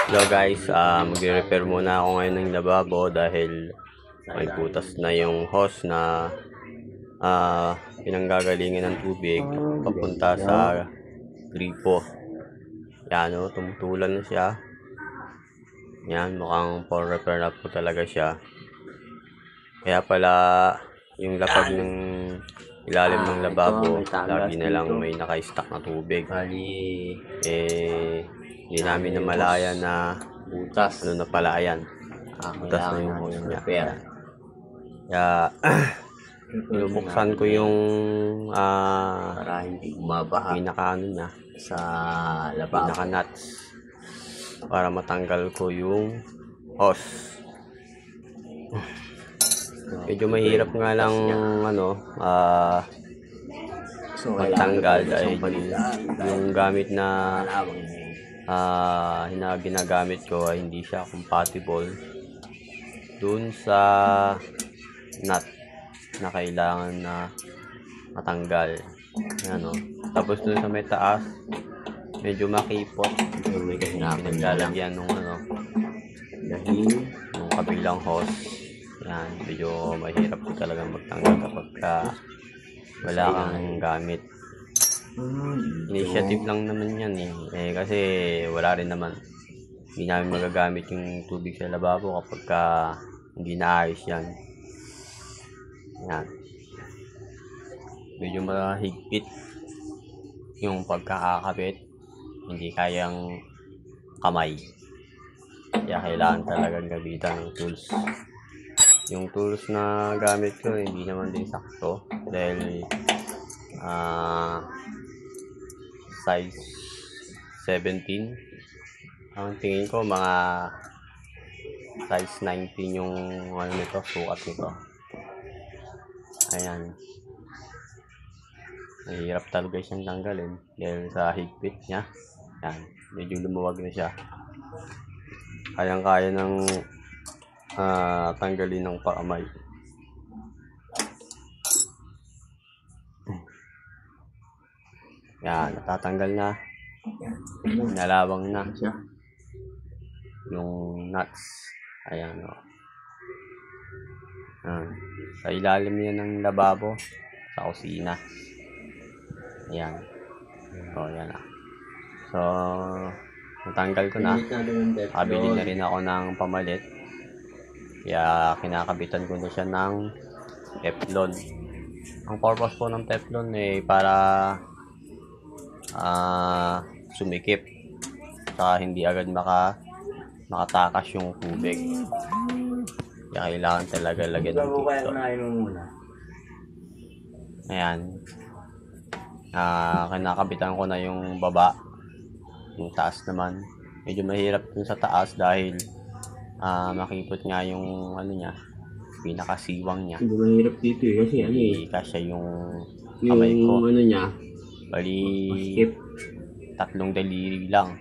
Hello guys, magre-repair muna ako ngayon ng lababo dahil may butas na yung hose na pinanggagalingan ng tubig papunta sa gripo. Yan o, tumutulan na siya. Yan, mukhang for repair na po talaga siya. Kaya pala yung lapag ng ilalim ng lababo, lagi na lang may naka-stack na tubig. Hindi namin namalaya na butas. Ano na pala, ayan. Butas na yung hose niya. Kaya, binubuksan ko yung para hindi bumabaha pinaka-ano niya, sa lababo. pinaka-nuts para matanggal ko yung hose. Medyo mahirap nga lang magtanggal dahil yung gamit na ginagamit ko ay hindi siya compatible dun sa nut na kailangan na matanggal. Ano, tapos dun sa may taas medyo makipot, pinaglalagyan nung yung kabilang hose. Yan, medyo mahirap po talaga magtanggal kapag wala kang gamit. Initiative lang naman yan eh, kasi wala rin naman, hindi namin magagamit yung tubig sa lababo kapag hindi naayos yan. Yan, medyo mahigpit yung pagkakakabit, hindi kayang kamay, kaya kailangan talagang gamitan ng tools. Yung tools na gamit ko hindi naman din sakto dahil size 17. Ang tingin ko mga size 19 yung nito, sukat nito. Ayan, mahirap talaga siyang tanggalin dahil sa higpit niya. Yan, medyo lumuwag na siya. Kayang-kaya ng tanggalin ng paamay. Yan, natatanggal na. Nalawang na yung nuts. Ayan o. Sa ilalim yan ng lababo sa kusina. Ayan. O, yan na. So, natanggal ko na. Kabili na rin ako ng pamalit. Kaya kinakabitan ko na siya ng Teflon. Ang purpose po ng Teflon para sumikip, saka hindi agad makatakas yung tubig. Kaya kailangan talaga lagyan ng Teflon. Ayan, kinakabitan ko na yung baba. Yung taas naman medyo mahirap dun sa taas dahil makipot nga yung pinakasiwang niya. Mahirap dito kasi kasya yung kamay ko. Niya, bali 3 daliri lang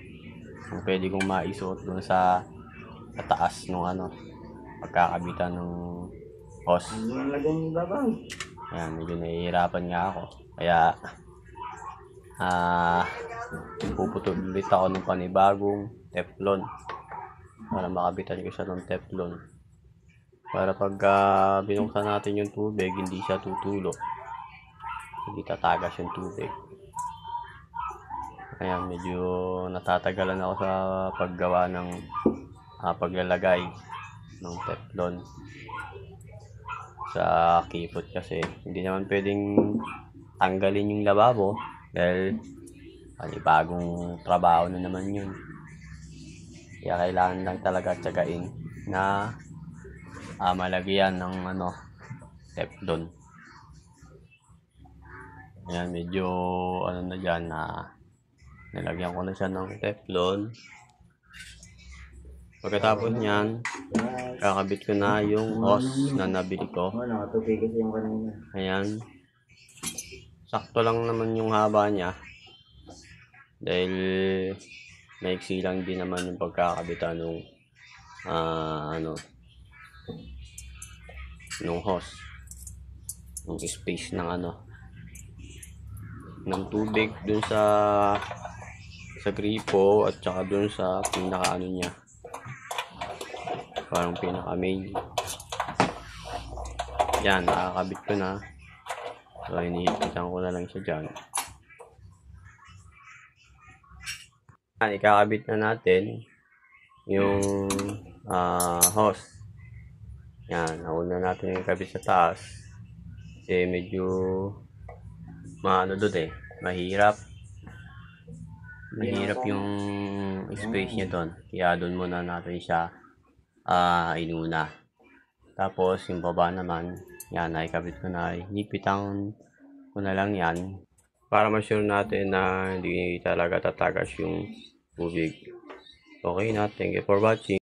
ang pwede kong maisuot dun sa taas nung pagkakabitan ng hose. Ayan, medyo nahihirapan nga ako. Kaya puputol ulit ako ng panibagong Teflon para makabitan ko siya ng Teflon para pag binuksan natin yung tubig hindi siya tutulog, hindi tatagas yung tubig. Ayan, medyo natatagalan ako sa paggawa ng paglalagay ng Teflon sa kipot kasi hindi naman pwedeng tanggalin yung lababo dahil panibagong trabaho na naman yun. Kaya kailangan lang talaga tiyagain na malagyan ng Teflon. Ayan, medyo na dyan nilagyan ko na siya ng Teflon. Pagkatapos nyan, kakabit ko na yung hose na nabili ko. Ayan, sakto lang naman yung haba niya dahil maiksi lang din naman yung pagkakabitan ng nung hose, yung space ng ng tubig dun sa sa gripo at saka dun sa pinaka ano niya. Parang pinaka main. Yan, nakakabit ko na. So, inihipitan ko na lang siya dyan. Yan, ikakabit na natin yung hose. Yan, nauna natin yung kabit sa taas. Kasi medyo mahirap. Mahirap yung space niya doon. Kaya doon muna natin siya inuna. Tapos yung baba naman, yan, nakikabit ko na. Hinipitan ko na lang yan. Para ma-sure natin na hindi talaga tatagas yung tubig. Okay na. Thank you for watching.